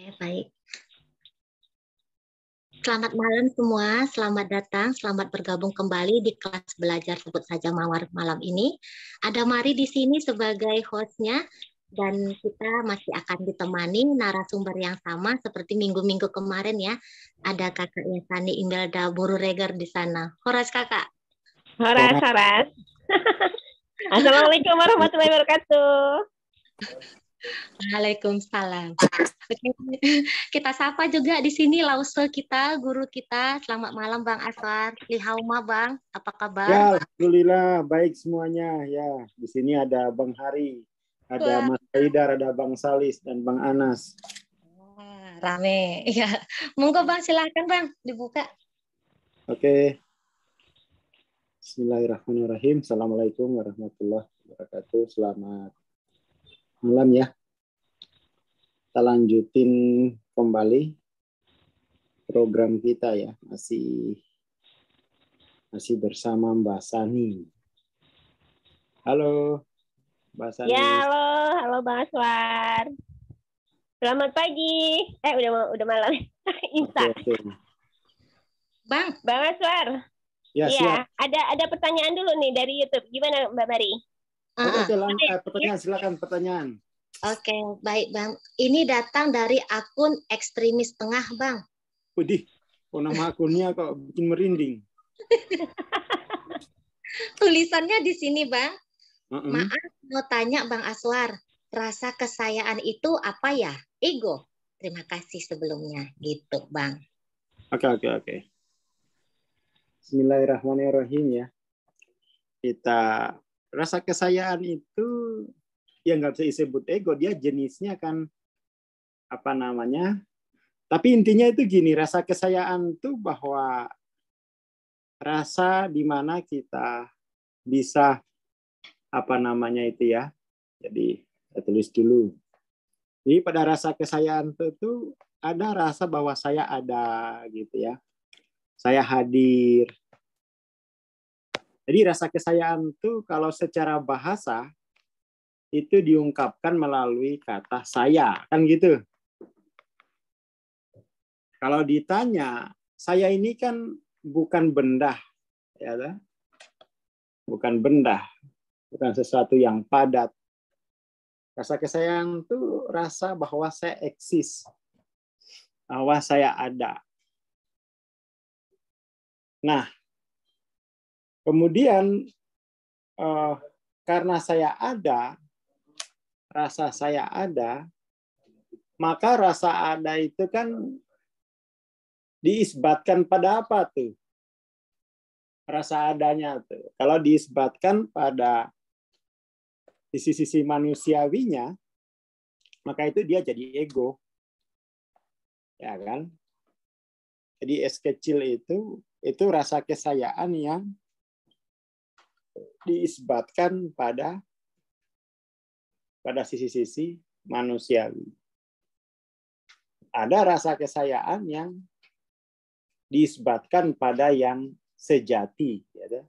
Baik. Selamat malam semua, selamat datang, selamat bergabung kembali di kelas belajar sebut saja Mawar malam ini. Ada Mari di sini sebagai hostnya dan kita masih akan ditemani narasumber yang sama seperti minggu-minggu kemarin ya. Ada kakaknya Sani Imelda Buru Reger di sana. Horas kakak. Horas. Assalamualaikum warahmatullahi wabarakatuh. Waalaikumsalam. Kita sapa juga di sini Lause kita, guru kita. Selamat malam Bang Aswar. Lihauma Bang, apa kabar? Ya, alhamdulillah baik semuanya. Ya, di sini ada Bang Hari, ada Mas Haidar, ada Bang Salis dan Bang Anas. Wah, rame. Ya, monggo Bang, silahkan Bang dibuka. Oke. Bismillahirrahmanirrahim. Assalamualaikum warahmatullahi wabarakatuh. Selamat malam ya. Kita lanjutin kembali program kita ya. Masih bersama Mbak Sani. Halo, Mbak Sani. Ya, halo Bang Aswar. Selamat pagi. Udah malam. Insa. Oke. Bang Aswar. Ya, siap. Ada pertanyaan dulu nih dari YouTube. Gimana Mbak Mari? Pertanyaan, silakan pertanyaan. Oke, baik Bang. Ini datang dari akun Ekstremis Tengah, Bang. Widih, nama akunnya kok bikin merinding. Tulisannya di sini, Bang. Maaf, mau tanya Bang Aswar. Rasa kesayaan itu apa ya? Ego. Terima kasih sebelumnya. Gitu, Bang. Oke. Bismillahirrahmanirrahim ya. Kita rasa kesayaan itu ya nggak bisa disebut ego, dia jenisnya kan apa namanya. Tapi intinya itu gini, rasa kesayaan itu bahwa rasa di mana kita bisa apa namanya itu ya. Jadi saya tulis dulu. Jadi pada rasa kesayaan itu ada rasa bahwa saya ada gitu ya. Saya hadir. Jadi rasa kesayaan itu kalau secara bahasa itu diungkapkan melalui kata saya, kan gitu. Kalau ditanya, saya ini kan bukan benda, ya, bukan benda, bukan sesuatu yang padat. Rasa kesayaan itu rasa bahwa saya eksis, bahwa saya ada. Nah, kemudian karena saya ada, rasa saya ada, maka rasa ada itu kan diisbatkan pada apa tuh? Rasa adanya tuh. Kalau diisbatkan pada sisi-sisi manusiawinya, maka itu dia jadi ego. Ya kan? Jadi es kecil itu rasa kesayaan yang diisbatkan pada sisi-sisi manusiawi. Ada rasa kesayaan yang diisbatkan pada yang sejati, ya.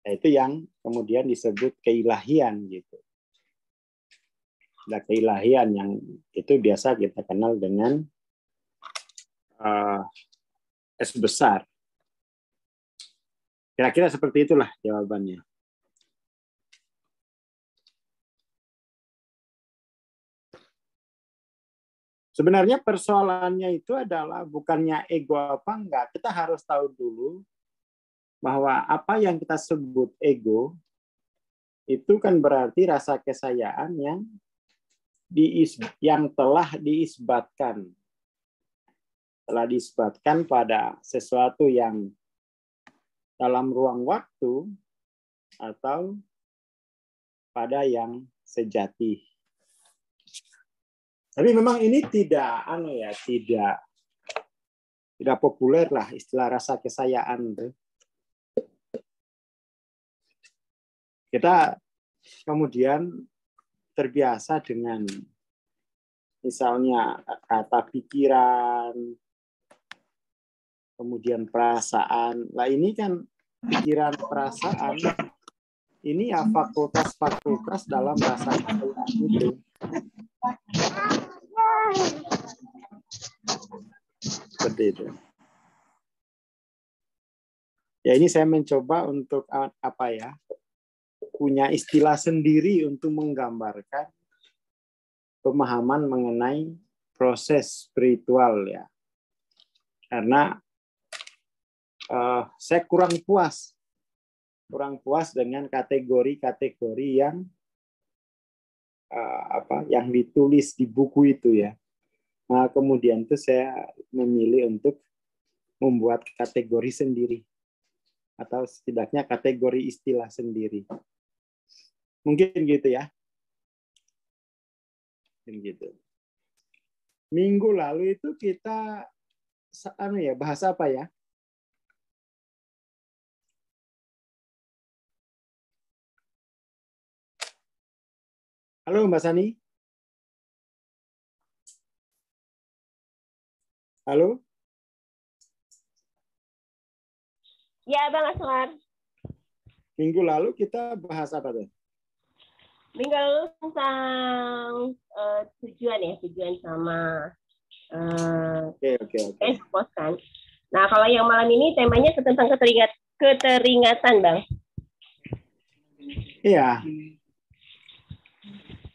Itu yang kemudian disebut keilahian gitu. Ada keilahian yang itu biasa kita kenal dengan es besar. Kira-kira seperti itulah jawabannya. Sebenarnya persoalannya itu adalah bukannya ego apa enggak. Kita harus tahu dulu bahwa apa yang kita sebut ego itu kan berarti rasa kesayaan yang telah diisbatkan. Telah diisbatkan pada sesuatu yang dalam ruang waktu atau pada yang sejati. Tapi memang ini tidak populer lah istilah rasa kesayaan. Kita kemudian terbiasa dengan misalnya kata pikiran, kemudian perasaan. Lah ini kan pikiran, perasaan, ini ya fakultas-fakultas dalam rasa kesayaan itu. Seperti itu. Ya ini saya mencoba untuk apa ya, punya istilah sendiri untuk menggambarkan pemahaman mengenai proses spiritual ya. Karena saya kurang puas dengan kategori-kategori yang yang ditulis di buku itu ya. Nah, kemudian itu saya memilih untuk membuat kategori sendiri atau setidaknya kategori istilah sendiri. Mungkin gitu ya. Mungkin gitu. Minggu lalu itu kita bahas apa ya? Halo Mbak Sani. Halo. Ya, Bang Aswar. Minggu lalu kita bahas apa tuh? Minggu lalu tentang tujuan sama Oke. expose kan. Nah, kalau yang malam ini temanya tentang keteringatan, Bang. Iya.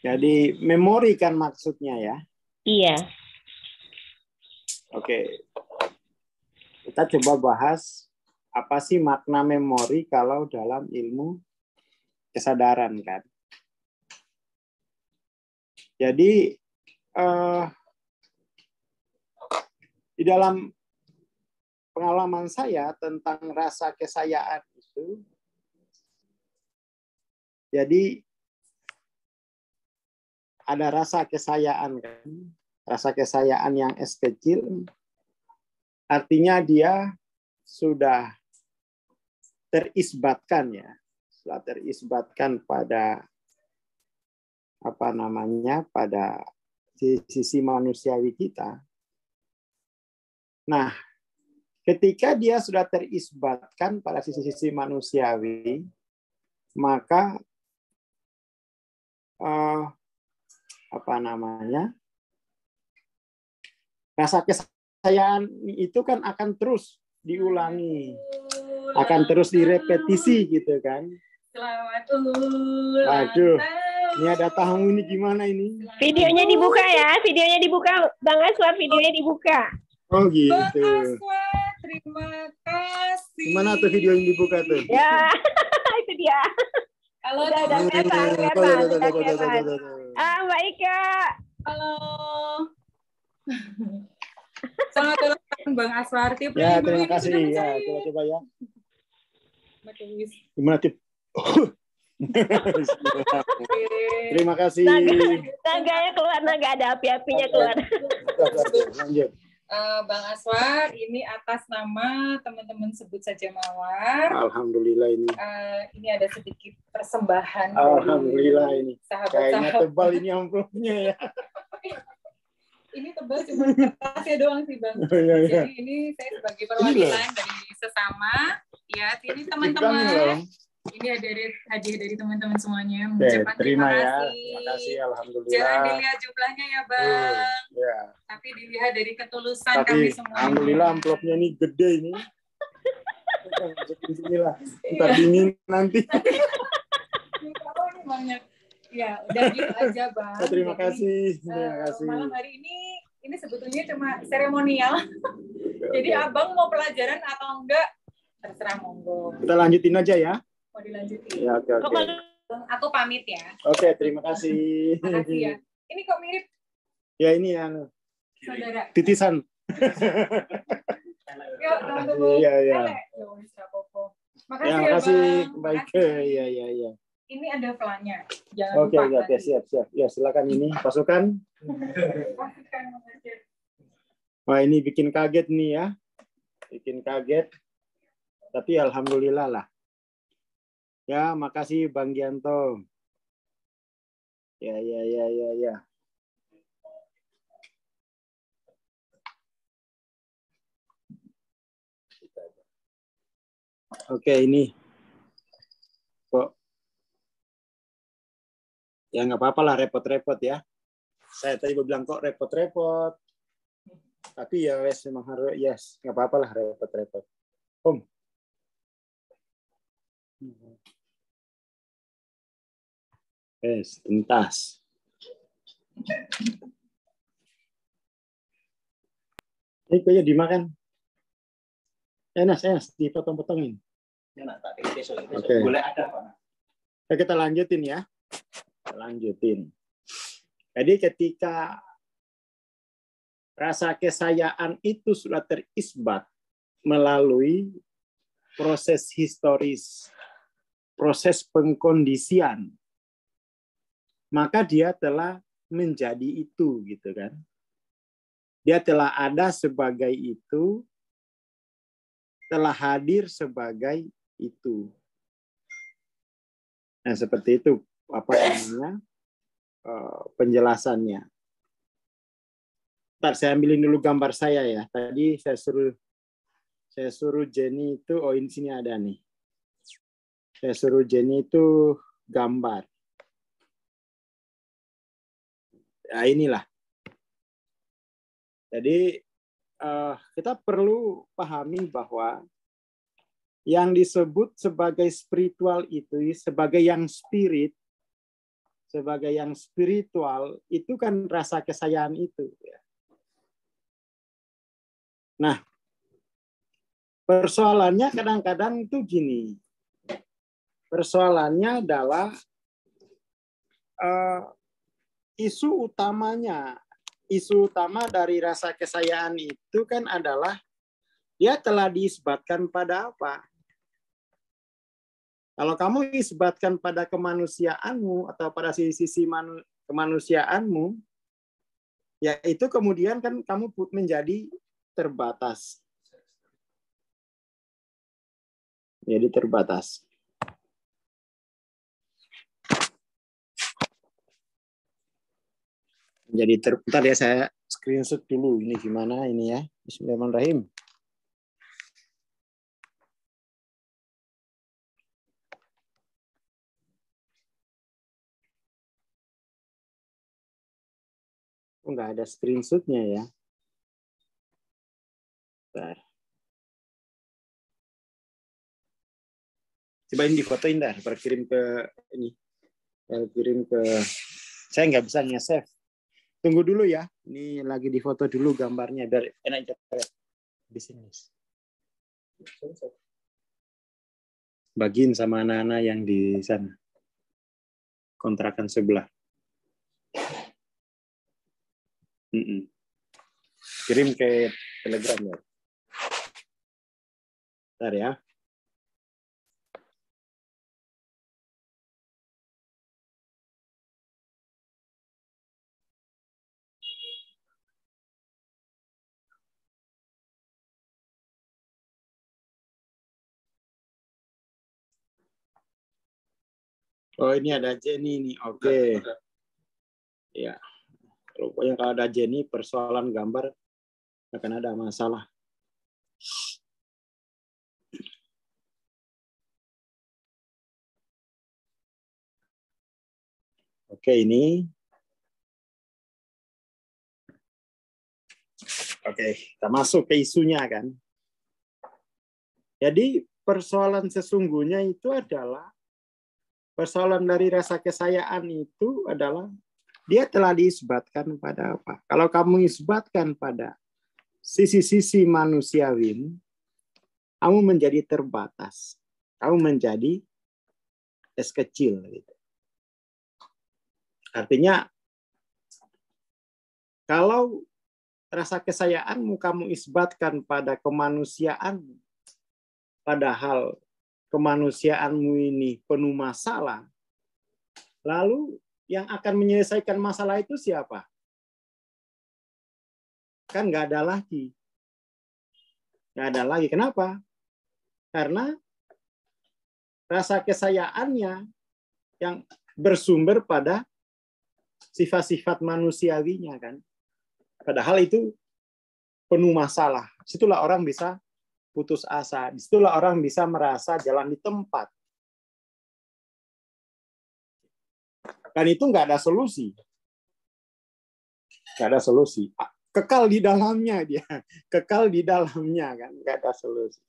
Jadi memori kan maksudnya ya. Iya. Oke. Kita coba bahas apa sih makna memori kalau dalam ilmu kesadaran kan. Jadi di dalam pengalaman saya tentang rasa kesayaan itu, jadi ada rasa kesayaan kan, rasa kesayaan yang S kecil, artinya dia sudah terisbatkan ya, sudah terisbatkan pada pada sisi manusiawi kita. Nah, ketika dia sudah terisbatkan pada sisi manusiawi, maka rasa kesayaan itu kan akan terus diulangi, akan terus direpetisi gitu kan. Selamat ulang tahun. Waduh, ini ada tamu ini gimana ini? Videonya dibuka ya, videonya dibuka, Bang Aswar, videonya dibuka. Oh gitu. Bang Aswar, terima kasih. Gimana tuh video yang dibuka tuh? Ya, itu dia. Halo, Udah kelihatan. Mbak Ika. Halo. Selamat ulang tahun Bang Aswar. Ya, terima kasih. Ya, coba ya. Gimana tip? Terima kasih. Naganya keluar, naga ada api-apinya keluar. Lanjut. Bang Aswar, ini atas nama teman-teman Sebut Saja Mawar. Alhamdulillah ini. Ini ada sedikit persembahan. Alhamdulillah ini. Kayaknya Sahabat-sahabat. tebal ini amplopnya ya. Ini tebal cuma kertasnya doang sih Bang. Oh, iya. Jadi ini saya sebagai perwakilan dari sesama. Ya, ini teman-teman. Ini ada hadiah dari teman-teman semuanya. Mengucapkan terima kasih. Terima kasih, alhamdulillah. Jangan dilihat jumlahnya ya Bang. Ya. Tapi dilihat dari ketulusan kami semua. Alhamdulillah amplopnya ini gede ini. Masukin sini lah. Ntar dingin nanti. Oh, ini banyak. Ya, udah gitu aja Bang. Terima kasih. Terima kasih. Malam hari ini sebetulnya cuma seremonial. Jadi Abang mau pelajaran atau enggak? Terserah monggo. Kita lanjutin aja ya. Mau dilanjutin? Ya, oke. Aku pamit ya. Oke, terima kasih. Makasih ya. Ini kok mirip Ya ini saudara. titisan. Yuk, teman-teman. Iya. Makasih Ya, ya, makasih. Bang. Baik. Makasih. Iya. Ini ada flanya. Jangan Oke, lupa. siap. Ya, silakan ini pasukan. Pasukan mengajar. Wah, ini bikin kaget nih ya. Bikin kaget. Tapi alhamdulillah lah. Ya, makasih Bang Gianto. Ya. Oke, ini. Kok. Ya, nggak apa-apa lah repot-repot ya. Saya tadi bilang kok repot-repot. Tapi ya wes memang harus, yes, nggak apa-apa lah repot-repot. Om. Yes, tuntas. Ini kayaknya dimakan. Enak, dipotong-potongin. Oke. Boleh ada, Pak. Nah, kita lanjutin ya. Lanjutin. Jadi ketika rasa kesayaan itu sudah terisbat melalui proses historis, proses pengkondisian, maka dia telah menjadi itu, gitu kan? Dia telah ada sebagai itu, telah hadir sebagai itu. Nah, seperti itu apa namanya penjelasannya. Ntar saya ambilin dulu gambar saya ya. Tadi saya suruh Jenny itu, oh ini sini ada nih. Saya suruh Jenny itu gambar. Nah, inilah. Jadi kita perlu pahami bahwa yang disebut sebagai spiritual itu, sebagai yang spirit, sebagai yang spiritual, itu kan rasa kesayaan itu. Nah, persoalannya kadang-kadang itu gini. Persoalannya adalah isu utama dari rasa kesayaan itu kan adalah dia telah diisbatkan pada apa? Kalau kamu isbatkan pada kemanusiaanmu atau pada sisi kemanusiaanmu, ya itu kemudian kan kamu menjadi terbatas. Jadi terbatas. Jadi bentar ya, saya screenshot dulu ini gimana ini ya. Bismillahirrahmanirrahim. Nggak ada screenshotnya ya. Bentar. Cobain difotoin dah, kirim ke ini. Kirim ke, saya nggak bisa nge-save. Tunggu dulu ya. Ini lagi difoto dulu gambarnya biar enak cepat. Bisnis. Bagiin sama anak-anak yang di sana. Kontrakan sebelah. Kirim ke Telegram ya. Bentar ya. Oh, ini ada Jenny nih. Oke. Ya. Rupanya kalau ada Jenny, persoalan gambar akan ada masalah. Oke, ini. Oke, kita masuk ke isunya kan. Jadi persoalan sesungguhnya itu adalah persoalan dari rasa kesayaan itu adalah dia telah diisbatkan pada apa? Kalau kamu isbatkan pada sisi-sisi manusiawi, kamu menjadi terbatas. Kamu menjadi es kecil. Gitu. Artinya, kalau rasa kesayaanmu kamu isbatkan pada kemanusiaan, padahal kemanusiaanmu ini penuh masalah, lalu yang akan menyelesaikan masalah itu siapa? Kan nggak ada lagi. Nggak ada lagi. Kenapa? Karena rasa kesayaannya yang bersumber pada sifat-sifat manusiawinya kan. Padahal itu penuh masalah. Disitulah orang bisa putus asa. Disitulah orang bisa merasa jalan di tempat. Dan itu nggak ada solusi. Nggak ada solusi. kekal di dalamnya dia, kekal di dalamnya kan, nggak ada solusi.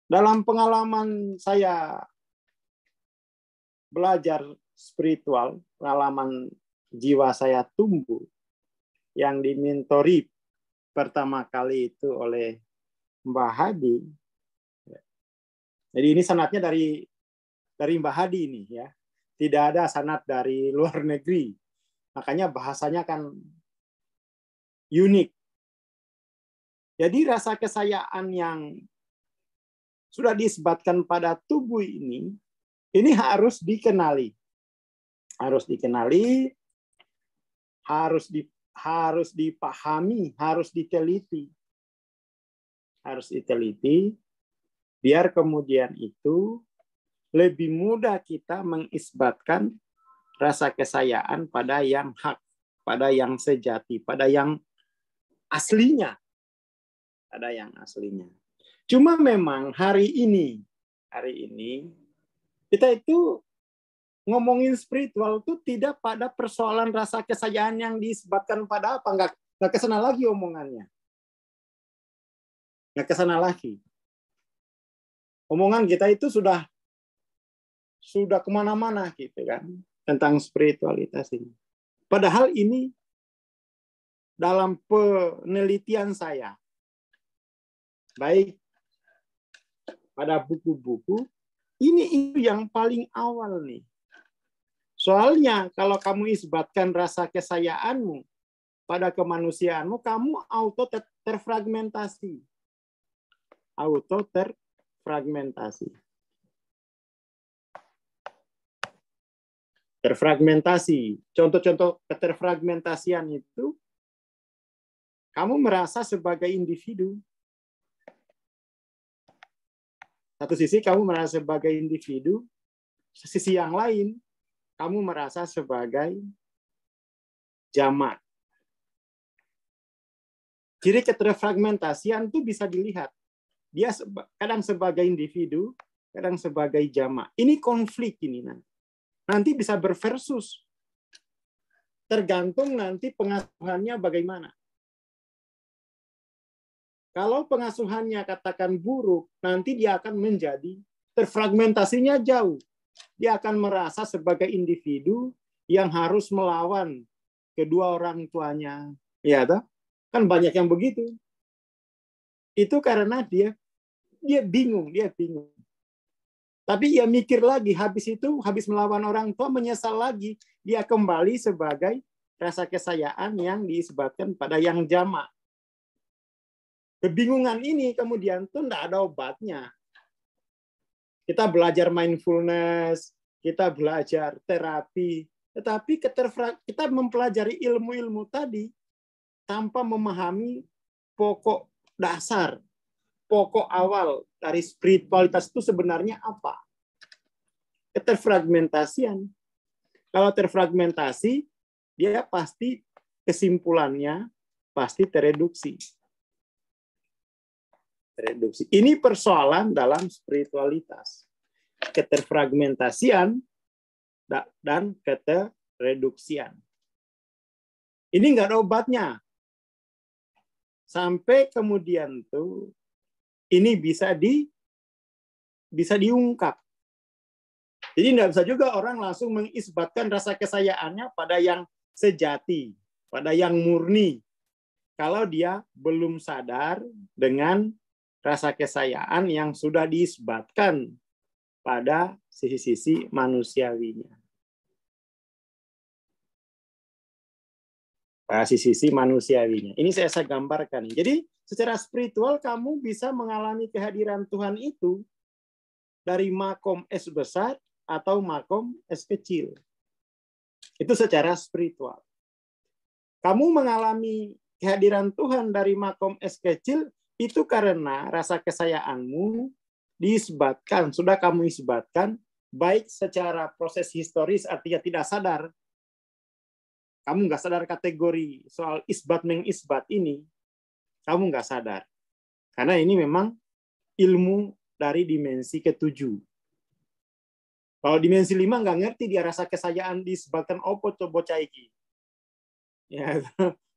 Dalam pengalaman saya belajar spiritual, pengalaman jiwa saya tumbuh, yang dimentori pertama kali itu oleh Mbah Hadi. Jadi ini sanadnya dari Mbah Hadi ini ya. Tidak ada sanad dari luar negeri. Makanya bahasanya kan unik. Jadi rasa kesayaan yang sudah disebatkan pada tubuh ini harus dikenali. Harus dikenali, harus dipahami, harus diteliti. Harus diteliti, biar kemudian itu lebih mudah kita mengisbatkan rasa kesayaan pada yang hak, pada yang sejati, pada yang aslinya. Pada yang aslinya. Cuma memang hari ini kita itu ngomongin spiritual itu tidak pada persoalan rasa kesayaan yang disebabkan pada apa, nggak kesana lagi omongannya, nggak kesana lagi. Omongan kita itu sudah kemana-mana gitu kan tentang spiritualitas ini. Padahal ini dalam penelitian saya, baik pada buku-buku, ini itu yang paling awal nih. Soalnya kalau kamu isbatkan rasa kesayaanmu pada kemanusiaanmu, kamu auto terfragmentasi. Auto terfragmentasi. Terfragmentasi. Contoh-contoh keterfragmentasian itu, kamu merasa sebagai individu. Satu sisi kamu merasa sebagai individu, sisi yang lain kamu merasa sebagai jamak. Ciri keterfragmentasian itu bisa dilihat. Dia kadang sebagai individu, kadang sebagai jamak. Ini konflik ini nanti. Nanti bisa berversus. Tergantung nanti pengasuhannya bagaimana. Kalau pengasuhannya katakan buruk, nanti dia akan menjadi terfragmentasinya jauh. Dia akan merasa sebagai individu yang harus melawan kedua orang tuanya. Ya, toh? Kan banyak yang begitu. Itu karena dia bingung. Tapi ia mikir lagi, habis melawan orang tua, menyesal lagi. Dia kembali sebagai rasa kesayaan yang disebabkan pada yang jamak. Kebingungan ini kemudian tuh tidak ada obatnya. Kita belajar mindfulness, kita belajar terapi, tetapi kita mempelajari ilmu-ilmu tadi tanpa memahami pokok dasar, pokok awal dari spiritualitas itu sebenarnya apa. Keterfragmentasian. Kalau terfragmentasi, dia pasti kesimpulannya pasti tereduksi. Ini persoalan dalam spiritualitas. Keterfragmentasian dan keterreduksian. Ini nggak ada obatnya. Sampai kemudian tuh ini bisa diungkap. Jadi nggak bisa juga orang langsung mengisbatkan rasa kesayaannya pada yang sejati, pada yang murni. Kalau dia belum sadar dengan rasa kesayaan yang sudah diisbatkan pada sisi-sisi manusiawinya. Pada sisi manusiawinya. Ini saya gambarkan. Jadi secara spiritual kamu bisa mengalami kehadiran Tuhan itu dari makom S besar atau makom S kecil. Itu secara spiritual. Kamu mengalami kehadiran Tuhan dari makom S kecil itu karena rasa kesayaanmu diisbatkan, sudah kamu isbatkan, baik secara proses historis artinya tidak sadar. Kamu nggak sadar kategori soal isbat mengisbat ini, kamu nggak sadar. Karena ini memang ilmu dari dimensi ketujuh. Kalau dimensi 5 nggak ngerti dia rasa kesayaan diisbatkan opo coba caiki. Ya,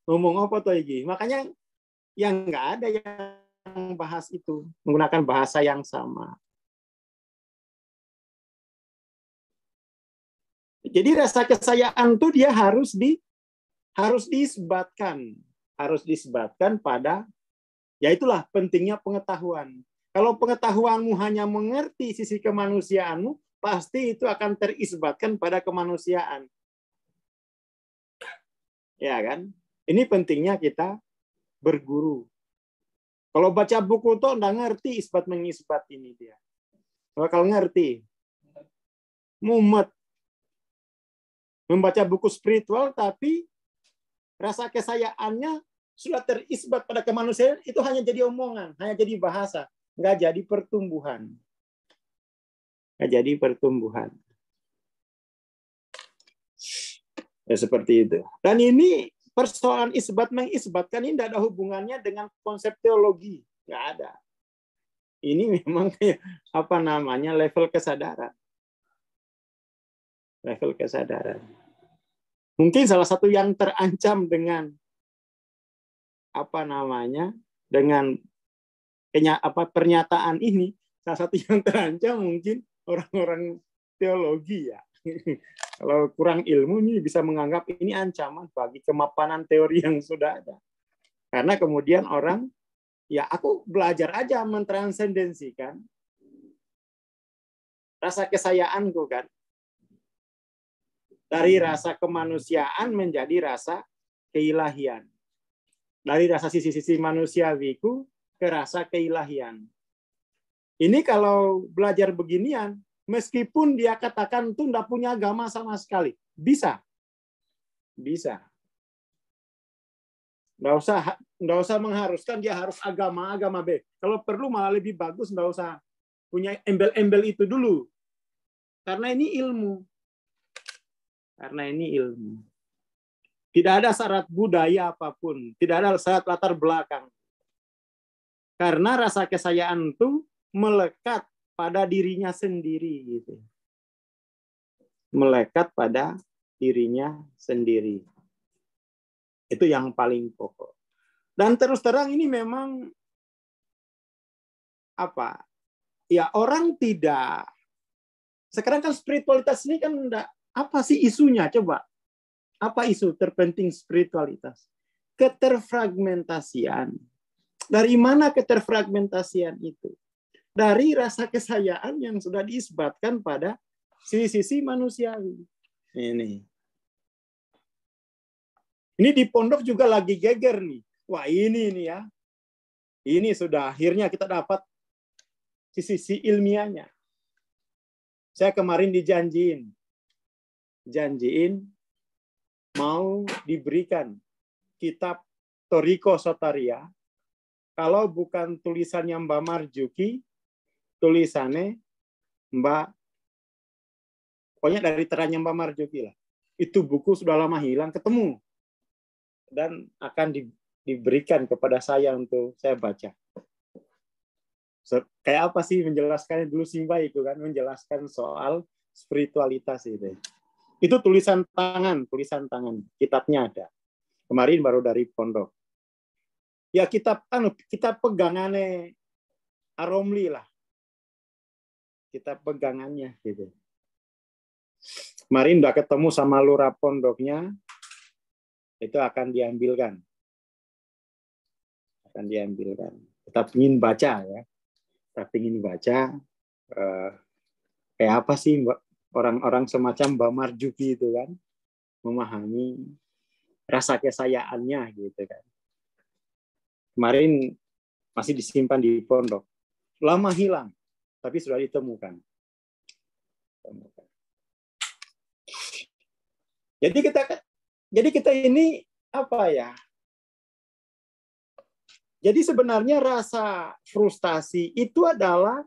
ngomong apa tuh iki? Makanya yang nggak ada yang bahas itu menggunakan bahasa yang sama. Jadi rasa kesayaan tuh dia harus disebabkan pada, ya itulah pentingnya pengetahuan. Kalau pengetahuanmu hanya mengerti sisi kemanusiaanmu, pasti itu akan terisbatkan pada kemanusiaan. Ya kan? Ini pentingnya kita berguru. Kalau baca buku tuh nggak ngerti isbat mengisbat ini dia. Kalau ngerti, mumet. Membaca buku spiritual tapi rasa kesayaannya sudah terisbat pada kemanusiaan, itu hanya jadi omongan, hanya jadi bahasa, nggak jadi pertumbuhan. Nggak jadi pertumbuhan. Ya, seperti itu. Dan ini persoalan isbat mengisbatkan ini tidak ada hubungannya dengan konsep teologi, nggak ada. Ini memang level kesadaran. Level kesadaran. Mungkin salah satu yang terancam dengan dengan pernyataan ini, salah satu yang terancam mungkin orang-orang teologi ya. Kalau kurang ilmu ini bisa menganggap ini ancaman bagi kemapanan teori yang sudah ada. Karena kemudian orang, ya aku belajar aja mentransendensikan rasa kesayaanku kan. Dari rasa kemanusiaan menjadi rasa keilahian. Dari rasa sisi-sisi manusiawiku ke rasa keilahian. Ini kalau belajar beginian, meskipun dia katakan itu tidak punya agama sama sekali, bisa. Bisa. Nggak usah mengharuskan dia harus agama B. Kalau perlu malah lebih bagus nggak usah punya embel-embel itu dulu. Karena ini ilmu. Tidak ada syarat budaya apapun, tidak ada syarat latar belakang. Karena rasa kesayaan itu melekat pada dirinya sendiri gitu. Melekat pada dirinya sendiri. Itu yang paling pokok. Dan terus terang ini memang orang tidak, sekarang kan spiritualitas ini kan enggak, apa sih isunya? Coba. Apa isu terpenting spiritualitas? Keterfragmentasian. Dari mana keterfragmentasian itu? Dari rasa kesayaan yang sudah diisbatkan pada sisi-sisi manusiawi. Ini di pondok juga lagi geger nih. Wah ini nih ya. Ini sudah akhirnya kita dapat sisi ilmiahnya. Saya kemarin dijanjiin mau diberikan kitab Toriko Sotaria, kalau bukan tulisannya Mbak Marjuki, tulisannya pokoknya dari terangnya Mbak Marjuki lah. Itu buku sudah lama hilang, ketemu. Dan akan diberikan kepada saya untuk saya baca. Kayak apa sih menjelaskannya dulu Simba itu kan, menjelaskan soal spiritualitas itu. Itu tulisan tangan, kitabnya ada. Kemarin baru dari pondok. Ya kitab pegangannya Aromli lah. Kitab pegangannya gitu. Kemarin udah ketemu sama lurah pondoknya, itu akan diambilkan. Tetap ingin baca ya. Kayak apa sih orang-orang semacam Mbak Marjuki itu kan, memahami rasa kesayaannya gitu kan. Kemarin masih disimpan di pondok, lama hilang, tapi sudah ditemukan. Jadi kita ini apa ya? Jadi sebenarnya rasa frustasi itu adalah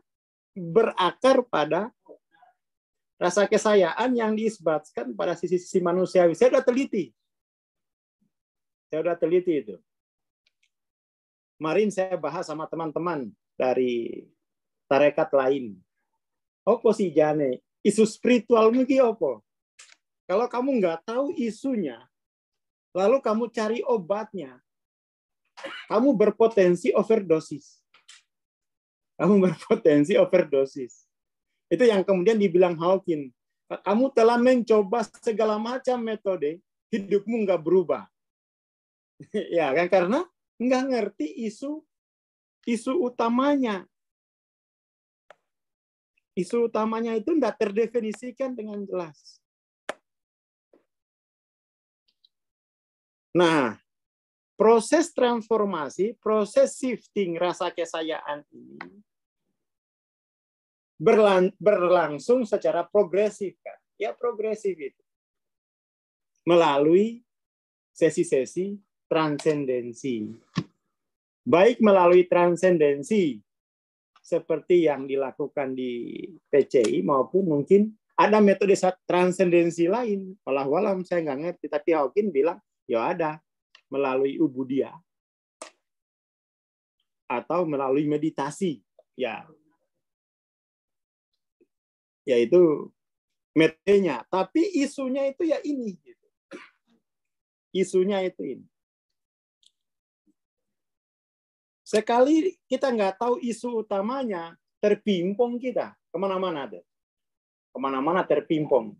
berakar pada rasa kesayaan yang diisbatkan pada sisi-sisi manusiawi. Saya sudah teliti itu. Kemarin saya bahas sama teman-teman dari tarekat lain. Apa sih jane? Isu spiritual mungkin apa? Kalau kamu nggak tahu isunya, lalu kamu cari obatnya, kamu berpotensi overdosis. Kamu berpotensi overdosis. Itu yang kemudian dibilang Hawking. Kamu telah mencoba segala macam metode, hidupmu nggak berubah. Ya kan, karena nggak ngerti isu utamanya. Isu utamanya itu nggak terdefinisikan dengan jelas. Nah, proses transformasi, proses shifting rasa kesayaan ini berlangsung secara progresif, kan? Ya, progresif itu. Melalui sesi-sesi transendensi. Baik melalui transendensi seperti yang dilakukan di PCI maupun mungkin ada metode transendensi lain. Walau saya nggak ngerti, tapi Hawking bilang ya ada melalui ubudiyah atau melalui meditasi, ya, yaitu metodenya. Tapi isunya itu ya ini, gitu. Isunya itu ini. Sekali kita nggak tahu isu utamanya, terpimpong kita kemana-mana deh, kemana-mana terpimpong.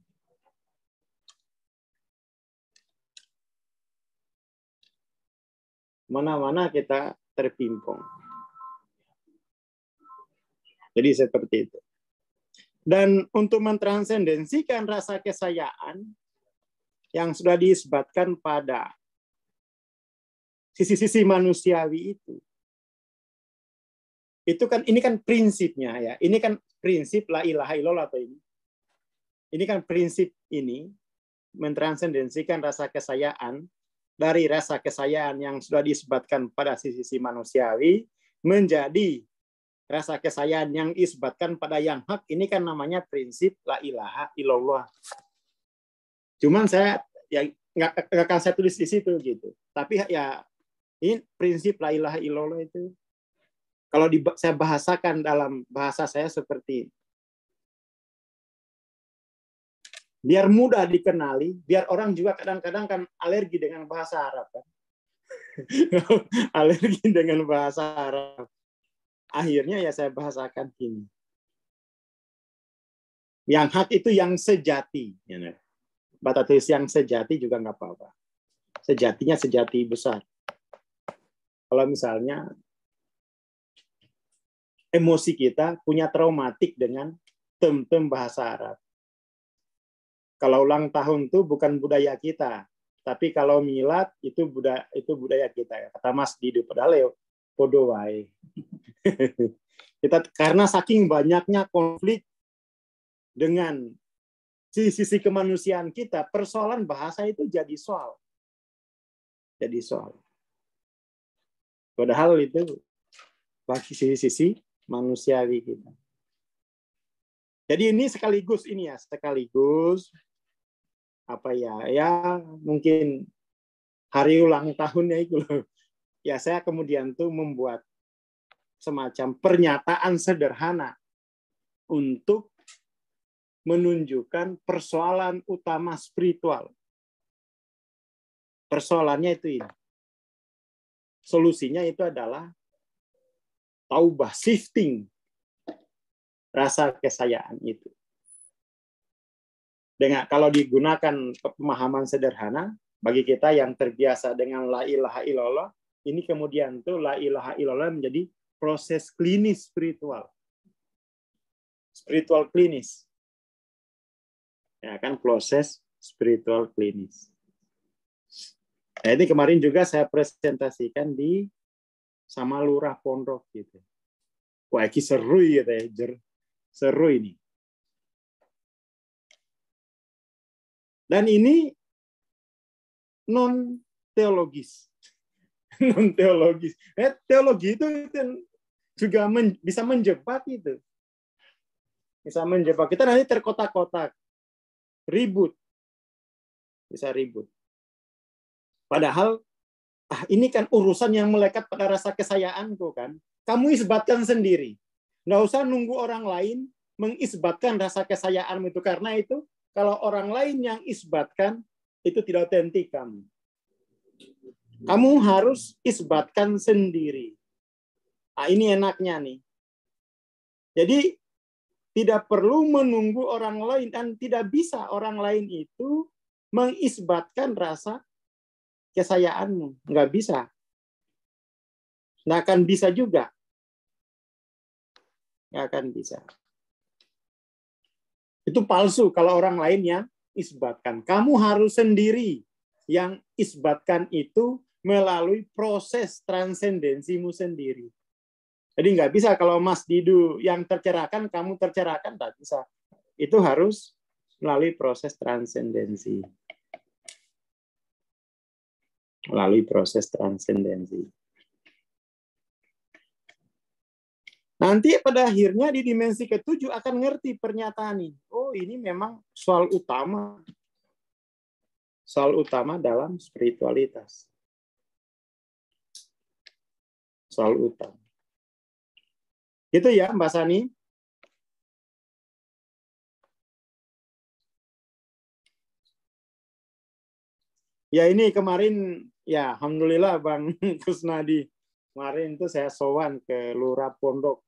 Mana-mana kita terpimpong. Jadi seperti itu. Dan untuk mentransendensikan rasa kesayaan yang sudah diisbatkan pada sisi-sisi manusiawi itu kan ini kan prinsipnya ya. Ini kan prinsip la ilaha illallah atau ini. Ini kan prinsip ini mentransendensikan rasa kesayaan dari rasa kesayaan yang sudah disebutkan pada sisi manusiawi menjadi rasa kesayaan yang disebutkan pada yang hak. Ini kan namanya prinsip la ilaha illallah. Cuman saya ya nggak akan saya tulis di situ gitu. Tapi ya ini prinsip la ilaha illallah itu kalau saya bahasakan dalam bahasa saya seperti ini. Biar mudah dikenali, biar orang juga kadang-kadang kan alergi dengan bahasa Arab kan. Alergi dengan bahasa Arab. Akhirnya ya saya bahasakan gini. Yang hak itu yang sejati. Batas tulis yang sejati juga nggak apa-apa. Sejatinya sejati besar. Kalau misalnya emosi kita punya traumatik dengan term-term bahasa Arab. Kalau ulang tahun itu bukan budaya kita, tapi kalau milad itu budaya kita. Kata Mas Didu Pedaleo, podo wae. Kita karena saking banyaknya konflik dengan sisi kemanusiaan kita, persoalan bahasa itu jadi soal. Jadi soal. Padahal itu bagi sisi manusiawi kita. Jadi ini sekaligus apa ya mungkin hari ulang tahunnya itu loh. Ya saya kemudian tuh membuat semacam pernyataan sederhana untuk menunjukkan persoalan utama spiritual. Persoalannya itu ini. Solusinya itu adalah taubah, shifting rasa kesayaan itu. Dengan kalau digunakan pemahaman sederhana bagi kita yang terbiasa dengan la ilaha illallah, ini kemudian tuh la ilaha illallah menjadi proses klinis spiritual. Spiritual klinis. Ya kan, proses spiritual klinis. Nah, ini kemarin juga saya presentasikan di sama lurah pondok gitu. Wah, ini seru ya, seru ini. Dan ini non teologis, non teologis. Teologi itu juga bisa menjebak itu, bisa menjebak kita nanti terkotak-kotak, ribut, bisa ribut. Padahal ini kan urusan yang melekat pada rasa kesayaanku kan. Kamu isbatkan sendiri. Nggak usah nunggu orang lain mengisbatkan rasa kesayaanmu itu. Karena itu kalau orang lain yang isbatkan, itu tidak otentik kamu. Kamu harus isbatkan sendiri. Nah, ini enaknya nih. Jadi tidak perlu menunggu orang lain dan tidak bisa orang lain itu mengisbatkan rasa kesayaanmu. Nggak bisa. Nggak akan bisa juga. Nggak akan bisa. Itu palsu kalau orang lain yang isbatkan. Kamu harus sendiri yang isbatkan itu melalui proses transendensimu sendiri. Jadi nggak bisa kalau Mas Didu yang tercerahkan, kamu tercerahkan, nggak bisa. Itu harus melalui proses transendensi. Melalui proses transendensi. Nanti pada akhirnya di dimensi ke-7 akan ngerti pernyataan ini. Oh, ini memang soal utama. Soal utama dalam spiritualitas. Soal utama. Gitu ya, Mbak Sani. Ya ini kemarin, ya alhamdulillah Bang Kusnadi. Kemarin itu saya sowan ke Lurah Pondok.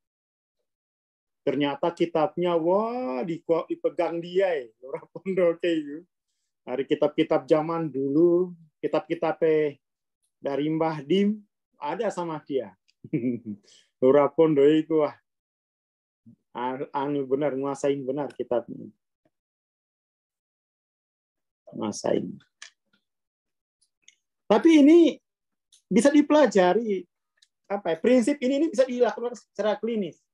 Ternyata kitabnya, wah dipegang dia ya, Lurah Pondok itu. Dari kitab-kitab zaman dulu, kitab-kitab dari Mbah Dim, ada sama dia. Lurah Pondok itu, wah, anu benar, nguasain benar kitabnya. Nguasain. Tapi ini bisa dipelajari, apa ya, prinsip ini bisa dilakukan secara klinis.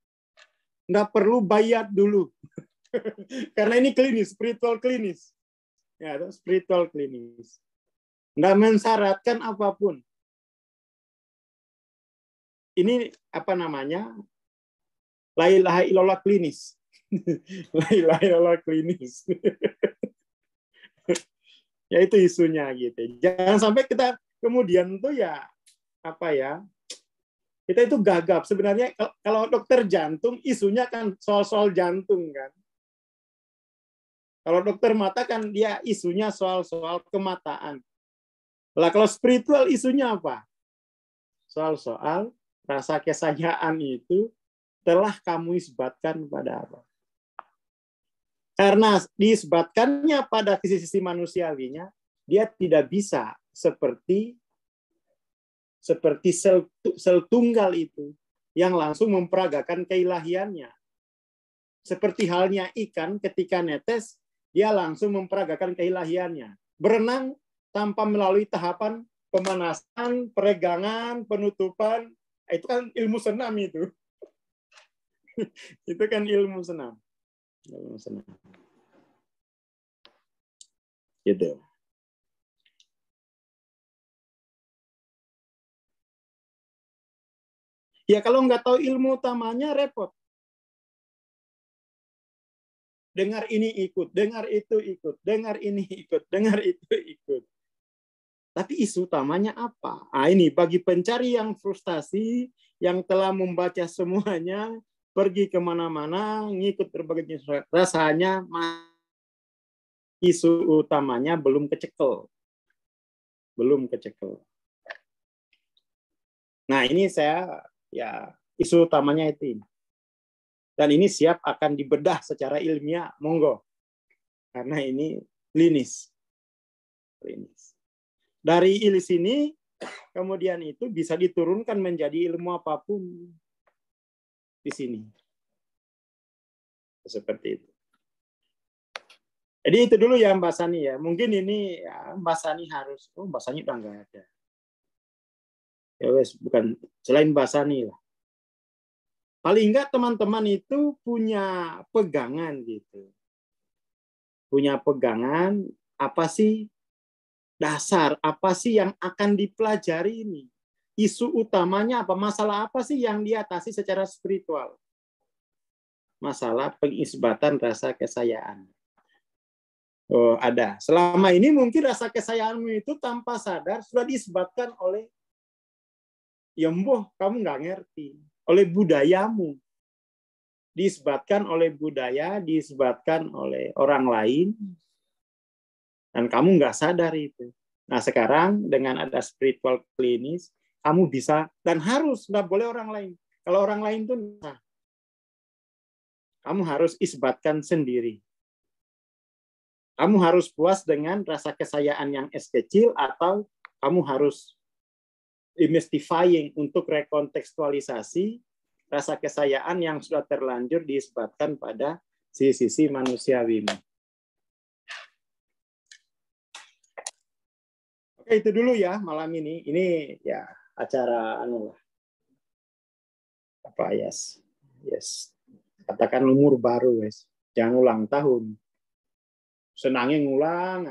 Nggak perlu bayar dulu. Karena ini klinis, spiritual klinis. Ya, spiritual klinis. Nggak mensyaratkan apapun. Ini apa namanya? La ilaha illallah klinis. La ilaha illallah klinis. Ya itu isunya gitu. Jangan sampai kita kemudian tuh ya apa ya? Kita itu gagap. Sebenarnya kalau dokter jantung isunya kan soal-soal jantung kan. Kalau dokter mata kan dia isunya soal-soal kemataan. Lah kalau spiritual isunya apa? Soal-soal rasa kesayaan itu telah kamu isbatkan pada apa? Karena diisbatkannya pada sisi manusiawinya, dia tidak bisa seperti sel tunggal itu yang langsung memperagakan keilahiannya. Seperti halnya ikan ketika netes, dia langsung memperagakan keilahiannya. Berenang tanpa melalui tahapan pemanasan, peregangan, penutupan, itu kan ilmu senam itu. Itu kan ilmu senam. Gitu. Ya kalau nggak tahu ilmu utamanya repot. Dengar ini ikut, dengar itu ikut, dengar ini ikut, dengar itu ikut. Tapi isu utamanya apa? Ah, ini bagi pencari yang frustasi, yang telah membaca semuanya, pergi kemana-mana, ngikut berbagai jenis, rasanya isu utamanya belum kecekel. Belum kecekel. Nah ini saya, ya isu utamanya itu ini. Dan ini siap akan dibedah secara ilmiah, monggo. Karena ini klinis. Dari sini, kemudian itu bisa diturunkan menjadi ilmu apapun di sini. Seperti itu. Jadi itu dulu ya Mbak Sani ya. Mungkin ini ya, Mbak Sani harus, Mbak Sani udah nggak ada. Ya wes, bukan selain Mbak Sani lah. Paling enggak teman-teman itu punya pegangan gitu. Punya pegangan, apa sih dasar, apa sih yang akan dipelajari ini? Isu utamanya apa? Masalah apa sih yang diatasi secara spiritual? Masalah pengisbatan rasa kesayaan. Oh, ada. Selama ini mungkin rasa kesayaanmu itu tanpa sadar sudah diisbatkan oleh ya mboh, kamu nggak ngerti. Oleh budayamu. Diisbatkan oleh budaya, diisbatkan oleh orang lain. Dan kamu nggak sadar itu. Nah, sekarang dengan ada spiritual klinis, kamu bisa dan harus, nggak boleh orang lain. Kalau orang lain tuh, nah, kamu harus isbatkan sendiri. Kamu harus puas dengan rasa kesayaan yang es kecil, atau kamu harus demystifying untuk rekontekstualisasi rasa kesayaan yang sudah terlanjur diisbatkan pada sisi manusiawimu. Oke, itu dulu ya malam ini. Ini ya acara apa yes. Katakan umur baru, wes. Jangan ulang tahun. Senangnya ngulang,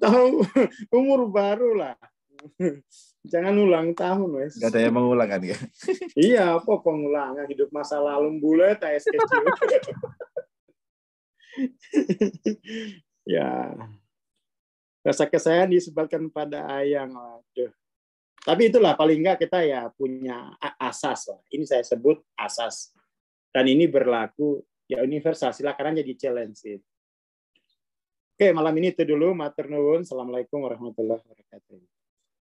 tahu umur baru lah. Jangan ulang tahun, wes. Gak ada yang mengulang kan ya? Iya, apa pengulangan hidup masa lalu bulat es kecil. Ya, rasa kesayaan disebabkan pada ayang. Waduh. Tapi itulah paling enggak kita ya punya asas lah. Ini saya sebut asas. Dan ini berlaku ya universal. Silakan aja di challenge. Oke, malam ini itu dulu. Matur nuwun. Assalamualaikum warahmatullahi wabarakatuh.